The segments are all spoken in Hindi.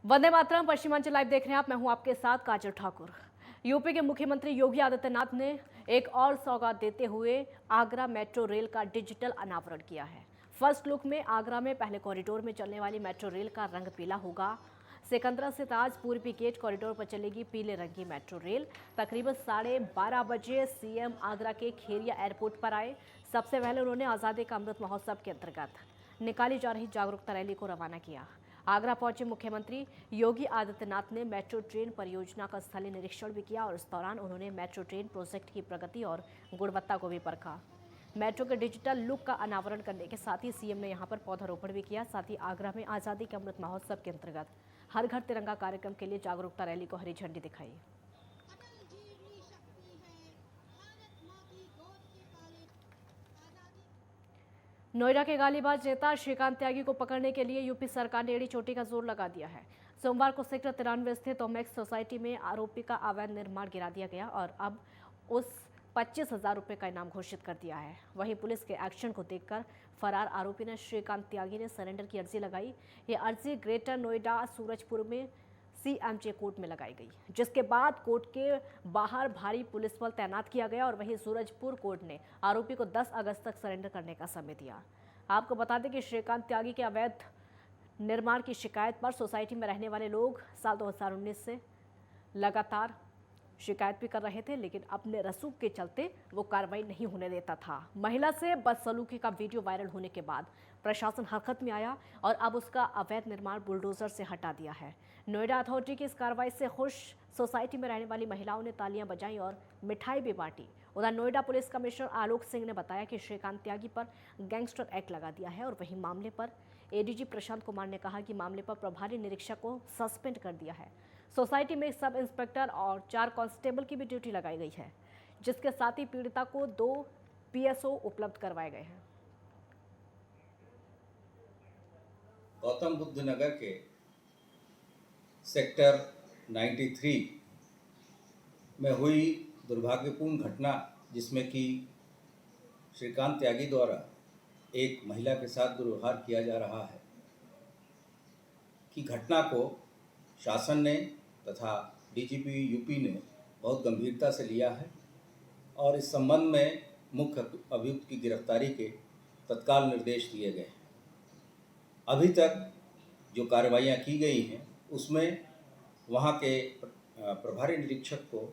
वंदे मातरम। पश्चिमांचल लाइव देख रहे हैं आप, मैं हूं आपके साथ काजल ठाकुर। यूपी के मुख्यमंत्री योगी आदित्यनाथ ने एक और सौगात देते हुए आगरा मेट्रो रेल का डिजिटल अनावरण किया है। फर्स्ट लुक में आगरा में पहले कॉरिडोर में चलने वाली मेट्रो रेल का रंग पीला होगा। सिकंदरा से ताज पूर्वी गेट कॉरिडोर पर चलेगी पीले रंग की मेट्रो रेल। तकरीबन 12:30 बजे सीएम आगरा के खेरिया एयरपोर्ट पर आए। सबसे पहले उन्होंने आज़ादी का अमृत महोत्सव के अंतर्गत निकाली जा रही जागरूकता रैली को रवाना किया। आगरा पहुंचे मुख्यमंत्री योगी आदित्यनाथ ने मेट्रो ट्रेन परियोजना का स्थलीय निरीक्षण भी किया और इस दौरान उन्होंने मेट्रो ट्रेन प्रोजेक्ट की प्रगति और गुणवत्ता को भी परखा। मेट्रो के डिजिटल लुक का अनावरण करने के साथ ही सीएम ने यहां पर पौधारोपण भी किया। साथ ही आगरा में आज़ादी के अमृत महोत्सव के अंतर्गत हर घर तिरंगा कार्यक्रम के लिए जागरूकता रैली को हरी झंडी दिखाई। नोएडा के गालीबाज नेता श्रीकांत त्यागी को पकड़ने के लिए यूपी सरकार ने एड़ी चोटी का जोर लगा दिया है। सोमवार को सेक्टर 93 स्थित ओमेक्स सोसाइटी में आरोपी का अवैध निर्माण गिरा दिया गया और अब उस 25,000 रुपये का इनाम घोषित कर दिया है। वहीं पुलिस के एक्शन को देखकर फरार आरोपी ने श्रीकांत त्यागी ने सरेंडर की अर्जी लगाई। ये अर्जी ग्रेटर नोएडा सूरजपुर में सीएमजे कोर्ट में लगाई गई, जिसके बाद कोर्ट के बाहर भारी पुलिस बल तैनात किया गया और वहीं सूरजपुर कोर्ट ने आरोपी को 10 अगस्त तक सरेंडर करने का समय दिया। आपको बता दें कि श्रीकांत त्यागी के अवैध निर्माण की शिकायत पर सोसाइटी में रहने वाले लोग साल 2019 से लगातार शिकायत भी कर रहे थे, लेकिन अपने रसूख के चलते वो कार्रवाई नहीं होने देता था। महिला से बदसलूकी का वीडियो वायरल होने के बाद प्रशासन हरकत में आया और अब उसका अवैध निर्माण बुलडोजर से हटा दिया है। नोएडा अथॉरिटी की इस कार्रवाई से खुश सोसाइटी में रहने वाली महिलाओं ने तालियां बजाई और मिठाई भी बांटी। उधर नोएडा पुलिस कमिश्नर आलोक सिंह ने बताया कि श्रीकांत त्यागी पर गैंगस्टर एक्ट लगा दिया है और वहीं मामले पर एडीजी प्रशांत कुमार ने कहा कि मामले पर प्रभारी निरीक्षक को सस्पेंड कर दिया है। सोसाइटी में सब इंस्पेक्टर और 4 कांस्टेबल की भी ड्यूटी लगाई गई है, जिसके साथ ही पीड़िता को 2 पीएसओ उपलब्ध करवाए गए हैं। गौतम बुद्ध नगर के सेक्टर 93 में हुई दुर्भाग्यपूर्ण घटना, जिसमें कि श्रीकांत त्यागी द्वारा एक महिला के साथ दुर्व्यवहार किया जा रहा है, की घटना को शासन ने तथा डीजीपी यूपी ने बहुत गंभीरता से लिया है और इस संबंध में मुख्य अभियुक्त की गिरफ्तारी के तत्काल निर्देश दिए गए हैं। अभी तक जो कार्रवाइयाँ की गई हैं उसमें वहाँ के प्रभारी निरीक्षक को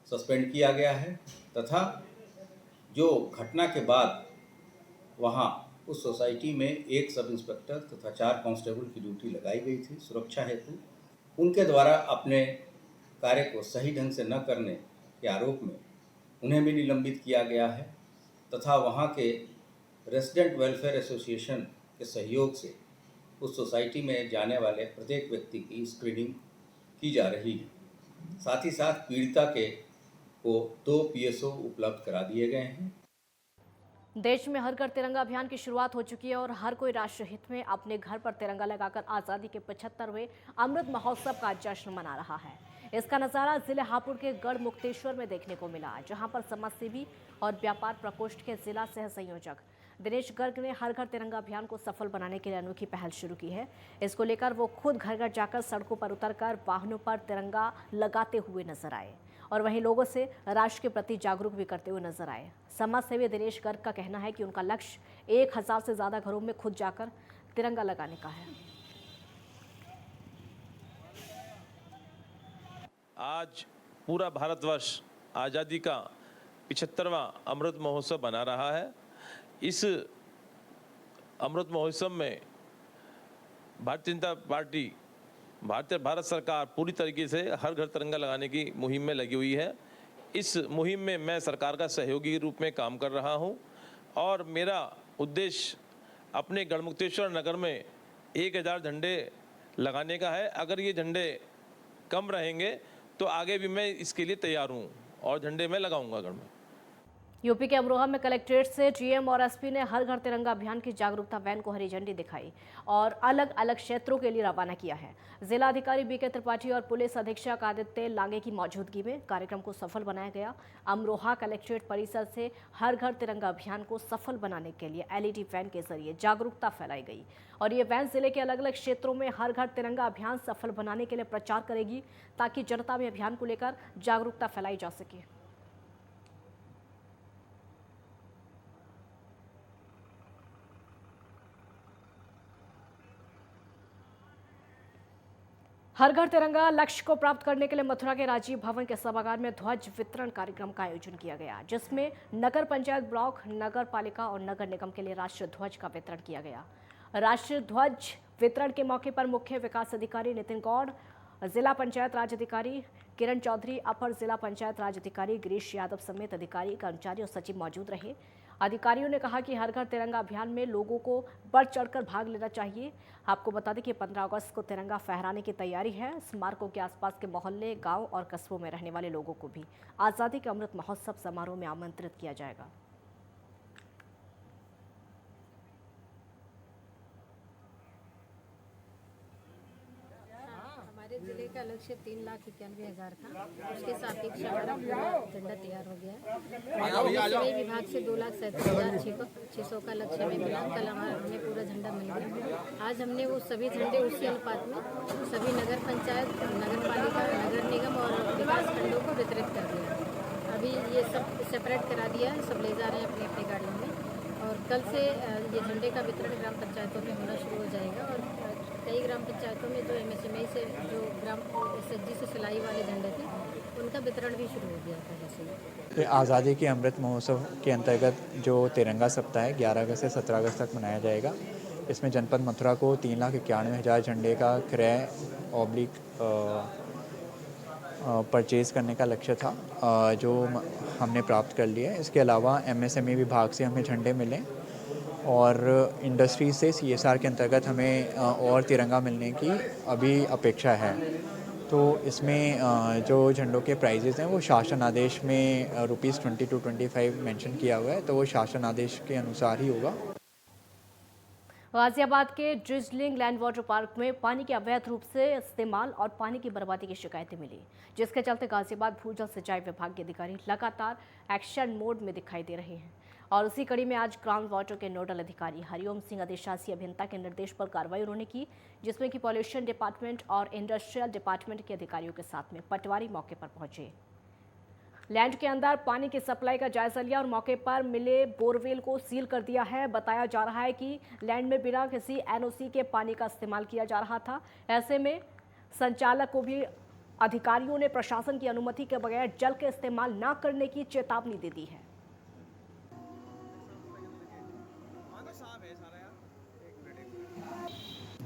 सस्पेंड किया गया है तथा जो घटना के बाद वहाँ उस सोसाइटी में 1 सब इंस्पेक्टर तथा 4 कांस्टेबल की ड्यूटी लगाई गई थी सुरक्षा हेतु। उनके द्वारा अपने कार्य को सही ढंग से न करने के आरोप में उन्हें भी निलंबित किया गया है तथा वहाँ के रेसिडेंट वेलफेयर एसोसिएशन के सहयोग से उस सोसाइटी में जाने वाले प्रत्येक व्यक्ति की स्क्रीनिंग की जा रही है। साथ ही साथ पीड़िता को 2 पीएसओ उपलब्ध करा दिए गए हैं। देश में हर घर तिरंगा अभियान की शुरुआत हो चुकी है और हर कोई राष्ट्र हित में अपने घर पर तिरंगा लगाकर आज़ादी के 75वें अमृत महोत्सव का जश्न मना रहा है। इसका नज़ारा जिले हापुड़ के गढ़ मुक्तेश्वर में देखने को मिला, जहां पर समाजसेवी और व्यापार प्रकोष्ठ के जिला सह संयोजक दिनेश गर्ग ने हर घर तिरंगा अभियान को सफल बनाने के लिए अनोखी पहल शुरू की है। इसको लेकर वो खुद घर घर जाकर सड़कों पर उतरकर वाहनों पर तिरंगा लगाते हुए नजर आए और वहीं लोगों से राष्ट्र के प्रति जागरूक भी करते हुए नजर आए। समाज सेवी दिनेश गर्ग का कहना है कि उनका लक्ष्य 1000 से ज्यादा घरों में खुद जाकर तिरंगा लगाने का है। आज पूरा भारतवर्ष आज़ादी का 75वां अमृत महोत्सव मना रहा है। इस अमृत महोत्सव में भारतीय जनता पार्टी भारत सरकार पूरी तरीके से हर घर तिरंगा लगाने की मुहिम में लगी हुई है। इस मुहिम में मैं सरकार का सहयोगी के रूप में काम कर रहा हूं और मेरा उद्देश्य अपने गढ़मुक्तेश्वर नगर में 1000 झंडे लगाने का है। अगर ये झंडे कम रहेंगे तो आगे भी मैं इसके लिए तैयार हूं और झंडे मैं लगाऊंगा गढ़ में। यूपी के अमरोहा में कलेक्ट्रेट से जीएम और एसपी ने हर घर तिरंगा अभियान की जागरूकता वैन को हरी झंडी दिखाई और अलग अलग क्षेत्रों के लिए रवाना किया है। जिला अधिकारी बीके त्रिपाठी और पुलिस अधीक्षक आदित्य लांगे की मौजूदगी में कार्यक्रम को सफल बनाया गया। अमरोहा कलेक्ट्रेट परिसर से हर घर तिरंगा अभियान को सफल बनाने के लिए एलईडी वैन के जरिए जागरूकता फैलाई गई और ये वैन जिले के अलग अलग क्षेत्रों में हर घर तिरंगा अभियान सफल बनाने के लिए प्रचार करेगी ताकि जनता में अभियान को लेकर जागरूकता फैलाई जा सके। हर घर तिरंगा लक्ष्य को प्राप्त करने के लिए मथुरा के राजीव भवन के सभागार में ध्वज वितरण कार्यक्रम का आयोजन किया गया, जिसमें नगर पंचायत ब्लॉक, नगर पालिका और नगर निगम के लिए राष्ट्रीय ध्वज का वितरण किया गया। राष्ट्रीय ध्वज वितरण के मौके पर मुख्य विकास अधिकारी नितिन गौड़, जिला पंचायत राज अधिकारी किरण चौधरी, अपर जिला पंचायत राज अधिकारी गिरीश यादव समेत अधिकारी, कर्मचारी और सचिव मौजूद रहे। अधिकारियों ने कहा कि हर घर तिरंगा अभियान में लोगों को बढ़ चढ़कर भाग लेना चाहिए। आपको बता दें कि 15 अगस्त को तिरंगा फहराने की तैयारी है। स्मारकों के आसपास के मोहल्ले, गांव और कस्बों में रहने वाले लोगों को भी आज़ादी के अमृत महोत्सव समारोह में आमंत्रित किया जाएगा। हमारे जिले का लक्ष्य 3,91,000 था। उसके सापेक्ष हमारा पूरा झंडा तैयार हो गया है। सिंचाई विभाग से 2,37,600 का लक्ष्य हमें मिला। कल हमें पूरा झंडा मिल गया। आज हमने वो सभी झंडे उसी अनुपात में सभी नगर पंचायत, नगर पालिका, नगर निगम और विकास खंडों को वितरित कर दिया। अभी ये सब सेपरेट करा दिया है, सब ले जा रहे हैं अपनी अपनी गाड़ियों में और कल से ये झंडे का वितरण ग्राम पंचायतों में होना शुरू हो जाएगा और कई ग्राम पंचायतों में जो एमएसएमई से जो ग्राम एसएचजी से सिलाई वाले झंडे थे उनका वितरण भी शुरू हो गया था। जैसे आज़ादी के अमृत महोत्सव के अंतर्गत जो तिरंगा सप्ताह है 11 अगस्त से 17 अगस्त तक मनाया जाएगा। इसमें जनपद मथुरा को 3,91,000 झंडे का क्रय ऑब्लिक परचेज़ करने का लक्ष्य था, जो हमने प्राप्त कर लिया है। इसके अलावा एमएसएमई विभाग से हमें झंडे मिले और इंडस्ट्री से सीएसआर के अंतर्गत हमें और तिरंगा मिलने की अभी अपेक्षा है। तो इसमें जो झंडों के प्राइजेज़ हैं वो शासन आदेश में ₹20 to 25 मेंशन किया हुआ है, तो वो शासन आदेश के अनुसार ही होगा। गाजियाबाद के ड्रिजलिंग लैंड वाटर पार्क में पानी के अवैध रूप से इस्तेमाल और पानी की बर्बादी की शिकायतें मिली, जिसके चलते गाजियाबाद भूजल सिंचाई विभाग के अधिकारी लगातार एक्शन मोड में दिखाई दे रहे हैं और उसी कड़ी में आज ग्राउंड वाटर के नोडल अधिकारी हरिओम सिंह अधिशासी अभियंता के निर्देश पर कार्रवाई उन्होंने की, जिसमें कि पॉल्यूशन डिपार्टमेंट और इंडस्ट्रियल डिपार्टमेंट के अधिकारियों के साथ में पटवारी मौके पर पहुंचे। लैंड के अंदर पानी की सप्लाई का जायजा लिया और मौके पर मिले बोरवेल को सील कर दिया है। बताया जा रहा है कि लैंड में बिना किसी एनओसी के पानी का इस्तेमाल किया जा रहा था। ऐसे में संचालक को भी अधिकारियों ने प्रशासन की अनुमति के बगैर जल के इस्तेमाल न करने की चेतावनी दे दी है।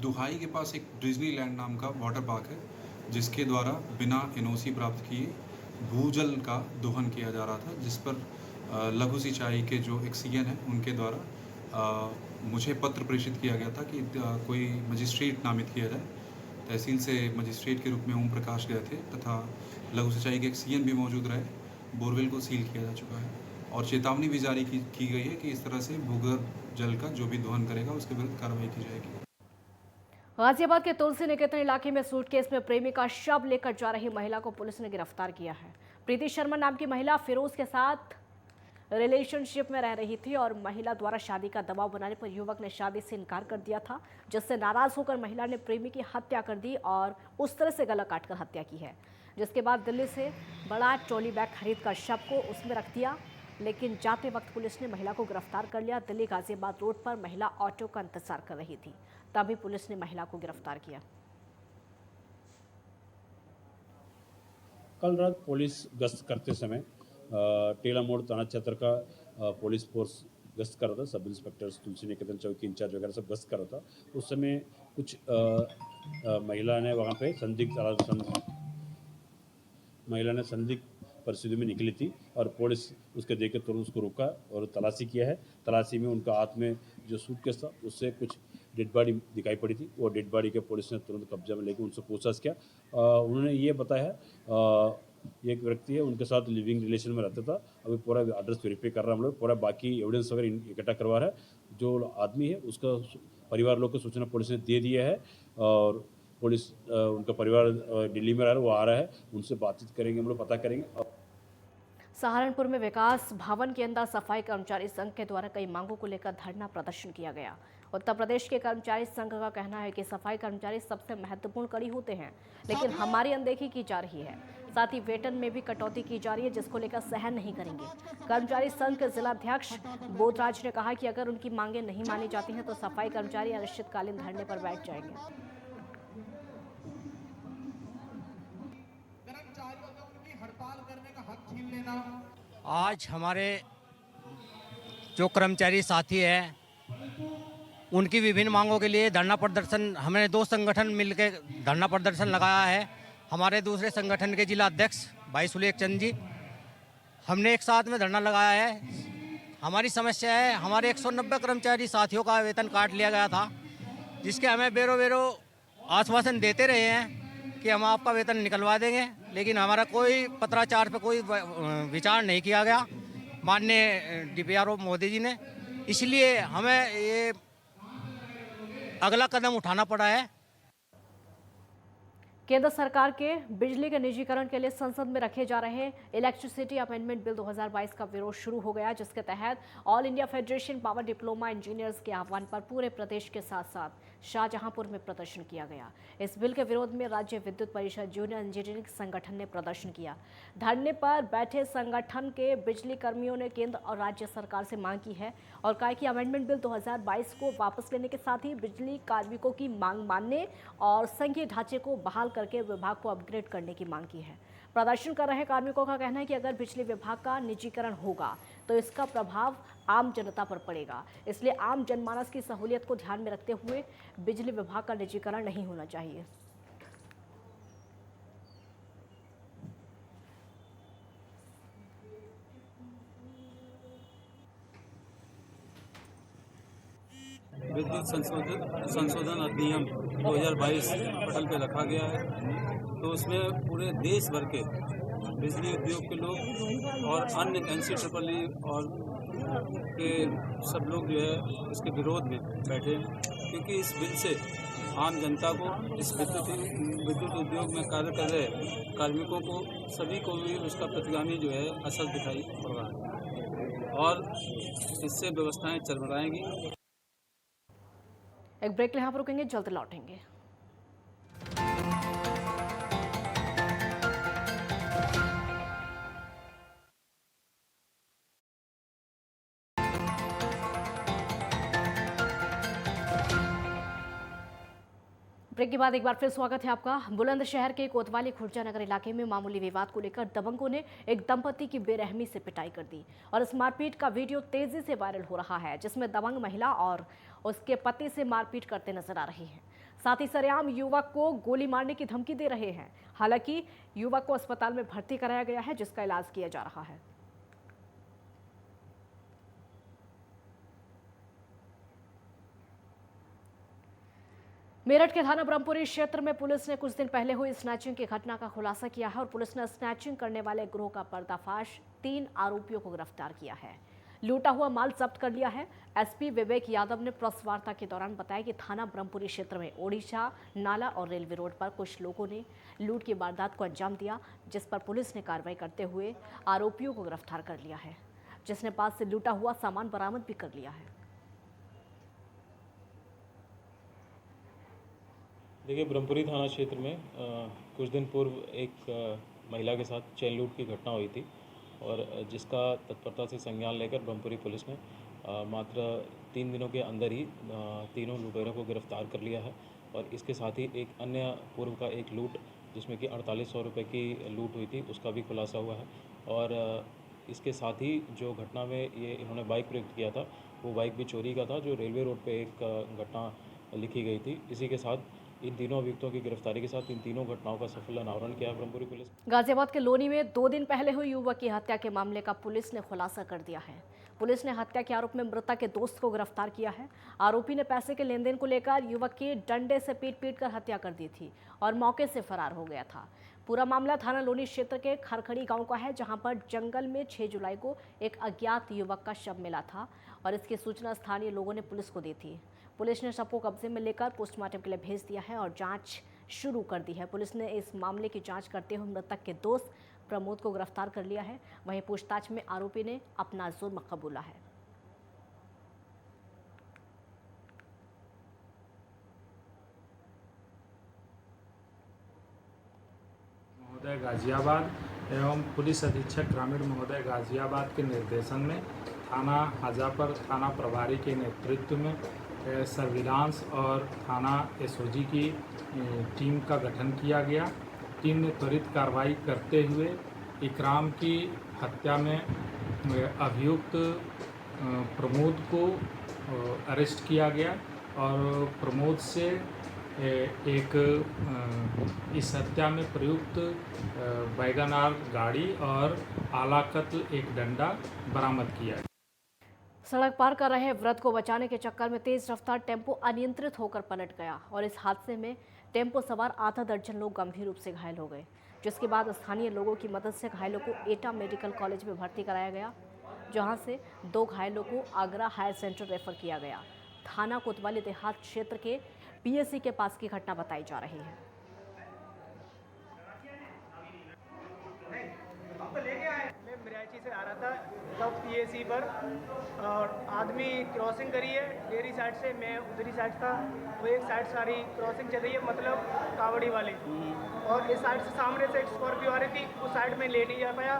दुहाई के पास एक डिज्नीलैंड नाम का वाटर पार्क है, जिसके द्वारा बिना एनओसी प्राप्त किए भूजल का दोहन किया जा रहा था, जिस पर लघु सिंचाई के जो एक्सीएन हैं उनके द्वारा मुझे पत्र प्रेषित किया गया था कि कोई मजिस्ट्रेट नामित किया जाए। तहसील से मजिस्ट्रेट के रूप में ओम प्रकाश गए थे तथा लघु सिंचाई के एक्सीएन भी मौजूद रहे। बोरवेल को सील किया जा चुका है और चेतावनी भी जारी की गई है कि इस तरह से भूगर्भ जल का जो भी दोहन करेगा उसके विरुद्ध कार्रवाई की जाएगी। गाजियाबाद के तुलसी निकेतन इलाके में सूटकेस में प्रेमी का शव लेकर जा रही महिला को पुलिस ने गिरफ्तार किया है। प्रीति शर्मा नाम की महिला फिरोज के साथ रिलेशनशिप में रह रही थी और महिला द्वारा शादी का दबाव बनाने पर युवक ने शादी से इनकार कर दिया था, जिससे नाराज होकर महिला ने प्रेमी की हत्या कर दी और उस तरह से गला काटकर हत्या की है। जिसके बाद दिल्ली से बड़ा ट्रॉली बैग खरीदकर शव को उसमें रख दिया, लेकिन जाते वक्त पुलिस ने महिला को गिरफ्तार कर लिया। दिल्ली गाजियाबाद रोड पर महिला ऑटो का इंतजार कर रही थी, तभी पुलिस ने महिला को गिरफ्तार किया। कल रात पुलिस गश्त करते समय टेला मोड़ थाना क्षेत्र का पुलिस फोर्स गश्त कर रहा था। सब इंस्पेक्टर तुलसी निकेतन चौकी इंचार्ज वगैरह सब गश्त कर रहा था। उस समय कुछ महिला ने वहाँ पे संदिग्ध परिस्थिति में निकली थी और पुलिस उसके देख के तुरंत उसको रोका और तलाशी किया है। तलाशी में उनका हाथ में जो सूटकेस था उससे कुछ डेड बॉडी दिखाई पड़ी थी। वो डेड बॉडी के पुलिस ने तुरंत कब्जा में लेकर उनसे पूछताछ किया। उन्होंने ये बताया ये एक व्यक्ति है, उनके साथ लिविंग रिलेशन में रहता था। अभी पूरा एड्रेस वेरीफाई कर रहा है हम लोग, पूरा बाकी एविडेंस वगैरह इकट्ठा करवा रहा है। जो आदमी है उसका परिवार लोग को सूचना पुलिस ने दे दिया है और पुलिस उनका परिवार दिल्ली में रह रहा है, वो आ रहा है, उनसे बातचीत करेंगे, हम लोग पता करेंगे। सहारनपुर में विकास भवन के अंदर सफाई कर्मचारी संघ के द्वारा कई मांगों को लेकर धरना प्रदर्शन किया गया। उत्तर प्रदेश के कर्मचारी संघ का कहना है कि सफाई कर्मचारी सबसे महत्वपूर्ण कड़ी होते हैं, लेकिन हमारी अनदेखी की जा रही है। साथ ही वेतन में भी कटौती की जा रही है, जिसको लेकर सहन नहीं करेंगे। कर्मचारी संघ के जिलाध्यक्ष बोधराज ने कहा कि अगर उनकी मांगे नहीं मानी जाती हैं तो सफाई कर्मचारी अनिश्चितकालीन धरने पर बैठ जाएंगे। आज हमारे जो कर्मचारी साथी हैं उनकी विभिन्न मांगों के लिए धरना प्रदर्शन, हमने 2 संगठन मिलकर धरना प्रदर्शन लगाया है। हमारे दूसरे संगठन के जिला अध्यक्ष भाई सुलेख चंद जी, हमने एक साथ में धरना लगाया है। हमारी समस्या है, हमारे 190 कर्मचारी साथियों का वेतन काट लिया गया था, जिसके हमें बेरो आश्वासन देते रहे हैं कि हम आपका वेतन निकलवा देंगे, लेकिन हमारा कोई पत्राचार पे कोई विचार नहीं किया गया माननीय DPRO मोदी जी ने। इसलिए हमें ये अगला कदम उठाना पड़ा है। केंद्र सरकार के बिजली के निजीकरण के लिए संसद में रखे जा रहे इलेक्ट्रिसिटी अमेंडमेंट बिल 2022 का विरोध शुरू हो गया, जिसके तहत all India federation power diploma engineers के आह्वान पर पूरे प्रदेश के साथ साथ शाहजहांपुर में प्रदर्शन किया गया। इस बिल के विरोध में राज्य विद्युत परिषद जूनियर इंजीनियरिंग संगठन ने प्रदर्शन किया। धरने पर बैठे संगठन के बिजली कर्मियों ने केंद्र और राज्य सरकार से मांग की है और कहा कि अमेंडमेंट बिल 2022 को वापस लेने के साथ ही बिजली कार्मिकों की मांग मानने और संघीय ढांचे को बहाल करके विभाग को अपग्रेड करने की मांग की है। प्रदर्शन कर रहे कार्मिकों का कहना है कि अगर बिजली विभाग का निजीकरण होगा तो इसका प्रभाव आम जनता पर पड़ेगा, इसलिए आम जनमानस की सहूलियत को ध्यान में रखते हुए बिजली विभाग का निजीकरण नहीं होना चाहिए। विद्युत संशोधन अधिनियम 2022 पटल पे रखा गया है, तो उसमें पूरे देश भर के बिजली उद्योग के लोग और अन्य NCEE और के सब लोग जो है इसके विरोध में बैठे, क्योंकि इस बिल से आम जनता को, इस विद्युत उद्योग में कार्य कर रहे कार्मिकों को, सभी को भी उसका प्रतिगामी जो है असर दिखाई पड़ रहा है और इससे व्यवस्थाएं चरमराएंगी। एक ब्रेक यहाँ पर रुकेंगे, जल्द लौटेंगे। ब्रेक के बाद एक बार फिर स्वागत है आपका। बुलंदशहर के कोतवाली खुर्जा नगर इलाके में मामूली विवाद को लेकर दबंगों ने एक दंपति की बेरहमी से पिटाई कर दी और इस मारपीट का वीडियो तेजी से वायरल हो रहा है, जिसमें दबंग महिला और उसके पति से मारपीट करते नजर आ रहे हैं। साथ ही सरेआम युवक को गोली मारने की धमकी दे रहे हैं। हालांकि युवक को अस्पताल में भर्ती कराया गया है, जिसका इलाज किया जा रहा है। मेरठ के थाना ब्रह्मपुरी क्षेत्र में पुलिस ने कुछ दिन पहले हुई स्नैचिंग की घटना का खुलासा किया है और पुलिस ने स्नैचिंग करने वाले गिरोह का पर्दाफाश 3 आरोपियों को गिरफ्तार किया है। लूटा हुआ माल जब्त कर लिया है। एसपी विवेक यादव ने प्रेस वार्ता के दौरान बताया कि थाना ब्रह्मपुरी क्षेत्र में ओडिशा नाला और रेलवे रोड पर कुछ लोगों ने लूट की वारदात को अंजाम दिया, जिस पर पुलिस ने कार्रवाई करते हुए आरोपियों को गिरफ्तार कर लिया है, जिसने पास से लूटा हुआ सामान बरामद भी कर लिया है। देखिए, ब्रह्मपुरी थाना क्षेत्र में कुछ दिन पूर्व एक महिला के साथ चेन लूट की घटना हुई थी और जिसका तत्परता से संज्ञान लेकर ब्रह्मपुरी पुलिस ने मात्र 3 दिनों के अंदर ही तीनों लुटेरों को गिरफ्तार कर लिया है और इसके साथ ही एक अन्य पूर्व का एक लूट जिसमें कि 4800 रुपये की लूट हुई थी, उसका भी खुलासा हुआ है। और इसके साथ ही जो घटना में ये इन्होंने बाइक प्रयुक्त किया था, वो बाइक भी चोरी का था, जो रेलवे रोड पे एक घटना लिखी गई थी। इसी के साथ इन तीनों अभियुक्तों की गिरफ्तारी के साथ इन तीनों घटनाओं का सफल अनावरण किया ब्रह्मपुरी पुलिस। गाजियाबाद के लोनी में 2 दिन पहले हुई युवक की हत्या के मामले का पुलिस ने खुलासा कर दिया है। पुलिस ने हत्या के आरोप में मृतक के दोस्त को गिरफ्तार किया है। आरोपी ने पैसे के लेन देन को लेकर युवक की डंडे से पीट कर हत्या कर दी थी और मौके से फरार हो गया था। पूरा मामला थाना लोनी क्षेत्र के खरखड़ी गांव का है, जहां पर जंगल में 6 जुलाई को एक अज्ञात युवक का शव मिला था और इसकी सूचना स्थानीय लोगों ने पुलिस को दी थी। पुलिस ने शव को कब्जे में लेकर पोस्टमार्टम के लिए भेज दिया है और जांच शुरू कर दी है। पुलिस ने इस मामले की जांच करते हुए मृतक के दोस्त प्रमोद को गिरफ्तार कर लिया है। वहीं पूछताछ में आरोपी ने अपना जुर्म कबूला है। महोदय गाजियाबाद एवं पुलिस अधीक्षक ग्रामीण महोदय गाजियाबाद के निर्देशन में थाना हाजापर थाना प्रभारी के नेतृत्व में सर्विलांस और थाना एसओजी की टीम का गठन किया गया। टीम ने त्वरित कार्रवाई करते हुए इकराम की हत्या में अभियुक्त प्रमोद को अरेस्ट किया गया और प्रमोद से इस हत्या में प्रयुक्त वैगनार गाड़ी और आला कत्ल एक डंडा बरामद किया। सड़क पार कर रहे वृद्ध को बचाने के चक्कर में तेज रफ्तार टेम्पो अनियंत्रित होकर पलट गया और इस हादसे में टेम्पो सवार आधा दर्जन लोग गंभीर रूप से घायल हो गए, जिसके बाद स्थानीय लोगों की मदद से घायलों को एटा मेडिकल कॉलेज में भर्ती कराया गया, जहां से 2 घायलों को आगरा हायर सेंटर रेफर किया गया। थाना कोतवाली देहात क्षेत्र के पीएससी के पास की घटना बताई जा रही है। मिराची से आ रहा था तब पीएससी पर और आदमी क्रॉसिंग करी है मेरी साइड से, मैं उधरी साइड था, वो एक साइड सारी क्रॉसिंग चल रही है, मतलब कावड़ी वाली, और इस साइड से सामने से एक स्कॉर्पियो आ रही थी, उस साइड में ले नहीं जा पाया,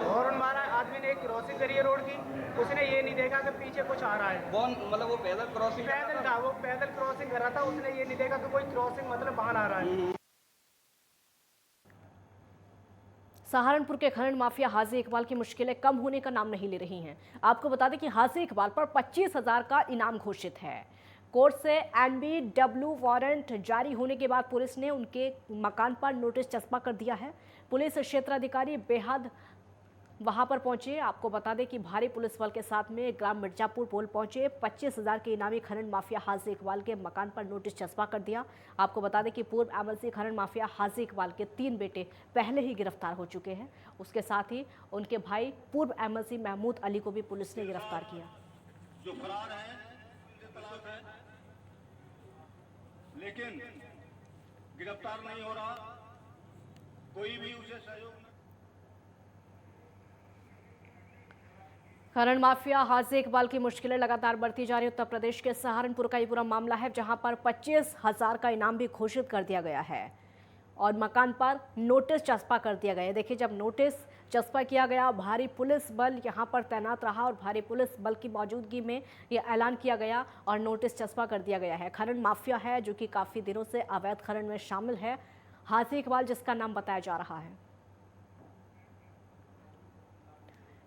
हॉर्न मारा। आदमी ने एक क्रॉसिंग करी है रोड की, उसने ये नहीं देखा कि पीछे कुछ आ रहा है। कौन? मतलब वो पैदल क्रॉसिंग? पैदल था, वो पैदल क्रॉसिंग कर रहा था, उसने ये नहीं देखा कि कोई क्रॉसिंग मतलब बाहर आ रहा है। सहारनपुर के खनन माफिया हाजी इकबाल की मुश्किलें कम होने का नाम नहीं ले रही हैं। आपको बता दें कि हाजी इकबाल पर 25,000 का इनाम घोषित है। कोर्ट से NBW वारंट जारी होने के बाद पुलिस ने उनके मकान पर नोटिस चस्पा कर दिया है। पुलिस क्षेत्राधिकारी बेहद वहां पर पहुंचे। आपको बता दें कि भारी पुलिस बल के साथ में ग्राम मिर्जापुर पोल पहुंचे। 25,000 के इनामी खनन माफिया हाजी इकबाल के मकान पर नोटिस चस्पा कर दिया। आपको बता दें कि पूर्व MLC खनन माफिया हाजी इकबाल के 3 बेटे पहले ही गिरफ्तार हो चुके हैं। उसके साथ ही उनके भाई पूर्व MLC महमूद अली को भी पुलिस ने गिरफ्तार किया। जो फरार है, लेकिन गिरफ्तार नहीं हो रहा, कोई भी उसे सहयोग। खनन माफिया हाजी इकबाल की मुश्किलें लगातार बढ़ती जा रही। उत्तर प्रदेश के सहारनपुर का ये पूरा मामला है, जहां पर 25,000 का इनाम भी घोषित कर दिया गया है और मकान पर नोटिस चस्पा कर दिया गया है। देखिए, जब नोटिस चस्पा किया गया, भारी पुलिस बल यहां पर तैनात रहा और भारी पुलिस बल की मौजूदगी में यह ऐलान किया गया और नोटिस चस्पा कर दिया गया है। खनन माफिया है जो कि काफ़ी दिनों से अवैध खनन में शामिल है, हाजी इकबाल जिसका नाम बताया जा रहा है।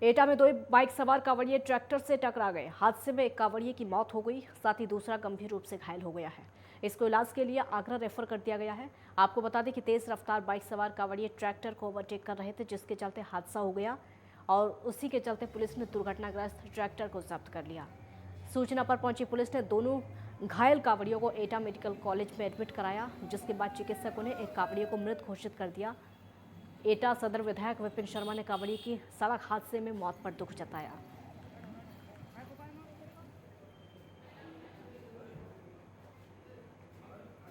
एटा में 2 बाइक सवार कांवड़िए ट्रैक्टर से टकरा गए। हादसे में एक कांवड़िए की मौत हो गई, साथ ही दूसरा गंभीर रूप से घायल हो गया है। इसको इलाज के लिए आगरा रेफर कर दिया गया है। आपको बता दें कि तेज रफ्तार बाइक सवार कांवड़िए ट्रैक्टर को ओवरटेक कर रहे थे, जिसके चलते हादसा हो गया और उसी के चलते पुलिस ने दुर्घटनाग्रस्त ट्रैक्टर को जब्त कर लिया। सूचना पर पहुंची पुलिस ने दोनों घायल कांवड़ियों को एटा मेडिकल कॉलेज में एडमिट कराया, जिसके बाद चिकित्सकों ने एक कांवड़िए को मृत घोषित कर दिया। एटा सदर विधायक विपिन शर्मा ने कांवड़िए की सड़क हादसे में मौत पर दुख जताया।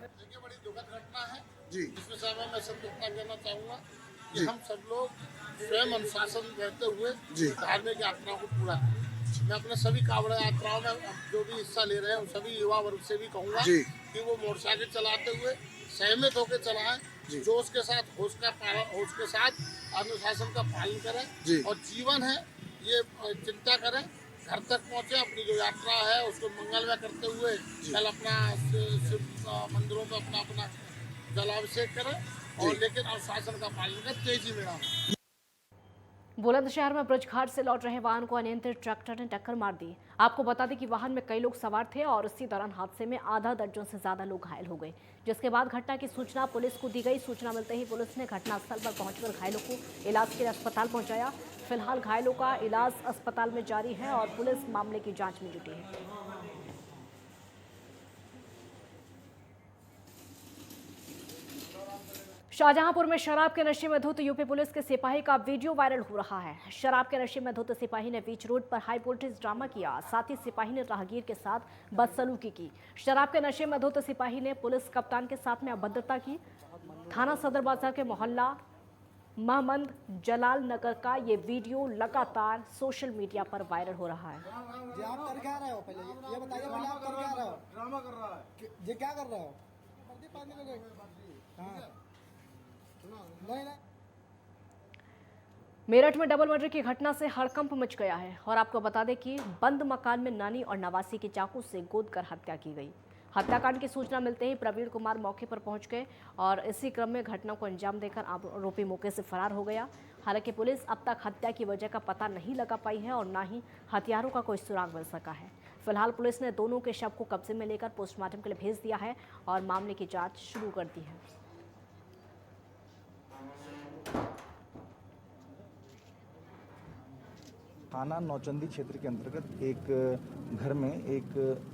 देखिए, बड़ी दुखद घटना है जी। इस विषय में मैं सब इतना कहना चाहूँगा कि हम सब लोग स्वयं अनुशासन रहते हुए धार्मिक यात्राओं को पूरा करें। मैं अपने सभी कांवड़ यात्राओं में जो भी हिस्सा ले रहे हैं सभी युवा वर्ग से भी कहूँगा कि वो मोटरसाइकिल चलाते हुए सहमत होकर चलाएं, जोश के साथ होश के साथ अनुशासन का पालन करें और जीवन है ये चिंता करें, घर तक पहुँचे, अपनी जो यात्रा है उसको मंगलमय करते हुए कल अपना शिव मंदिरों में अपना जलाभिषेक करें और लेकिन अनुशासन का पालन करें, तेजी में रहें। बुलंदशहर में ब्रजघाट से लौट रहे वाहन को अनियंत्रित ट्रैक्टर ने टक्कर मार दी। आपको बता दें कि वाहन में कई लोग सवार थे और इसी दौरान हादसे में आधा दर्जन से ज्यादा लोग घायल हो गए, जिसके बाद घटना की सूचना पुलिस को दी गई। सूचना मिलते ही पुलिस ने घटनास्थल पर पहुंचकर घायलों को इलाज के लिए अस्पताल पहुंचाया। फिलहाल घायलों का इलाज अस्पताल में जारी है और पुलिस मामले की जांच में जुटी है। शाहजहांपुर में शराब के नशे में धुत यूपी पुलिस के सिपाही का वीडियो वायरल हो रहा है। शराब के नशे में धुत सिपाही ने बीच रोड पर हाई वोल्टेज ड्रामा किया। साथ ही सिपाही ने राहगीर के साथ बदसलूकी की। शराब के नशे में धुत सिपाही ने पुलिस कप्तान के साथ में अभद्रता की। थाना सदर बाजार के मोहल्ला महमद जलाल नगर का ये वीडियो लगातार सोशल मीडिया पर वायरल हो रहा है। आप कर क्या रहे हो? पहले ये बताइए, पहले आप कर क्या रहे हो? ड्रामा कर रहा है। ये क्या कर रहे हो? मेरठ में डबल मर्डर की घटना से हड़कंप मच गया है और आपको बता दें कि बंद मकान में नानी और नवासी की चाकू से गोद कर हत्या की गई। हत्याकांड की सूचना मिलते ही प्रवीण कुमार मौके पर पहुंच गए और इसी क्रम में घटना को अंजाम देकर आरोपी मौके से फरार हो गया। हालांकि पुलिस अब तक हत्या की वजह का पता नहीं लगा पाई है और न ही हथियारों का कोई सुराग मिल सका है। फिलहाल पुलिस ने दोनों के शव को कब्जे में लेकर पोस्टमार्टम के लिए भेज दिया है और मामले की जांच शुरू कर दी है। थाना नौचंदी क्षेत्र के अंतर्गत एक घर में एक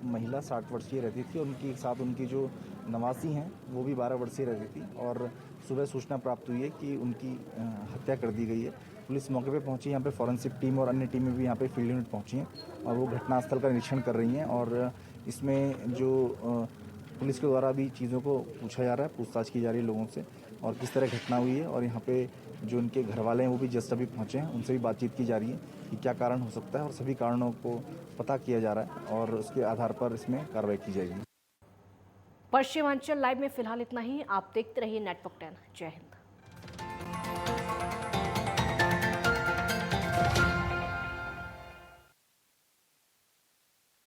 महिला 60 वर्षीय रहती थी और उनके साथ उनकी जो नवासी हैं वो भी 12 वर्षीय रहती थी और सुबह सूचना प्राप्त हुई है कि उनकी हत्या कर दी गई है। पुलिस मौके पे पहुंची, यहाँ पे फॉरेंसिक टीम और अन्य टीमें भी यहाँ पे फील्ड यूनिट पहुंची हैं और वो घटनास्थल का निरीक्षण कर रही हैं और इसमें जो पुलिस के द्वारा भी चीज़ों को पूछा जा रहा है, पूछताछ की जा रही है लोगों से और किस तरह घटना हुई है और यहाँ पे जो उनके घर वाले हैं वो भी जस्ट अभी पहुँचे हैं, उनसे भी बातचीत की जा रही है कि क्या कारण हो सकता है और सभी कारणों को पता किया जा रहा है और उसके आधार पर इसमें कार्रवाई की जाएगी। पश्चिमांचल लाइव में फिलहाल इतना ही। आप देखते रहिए नेटवर्क 10। जय हिंद।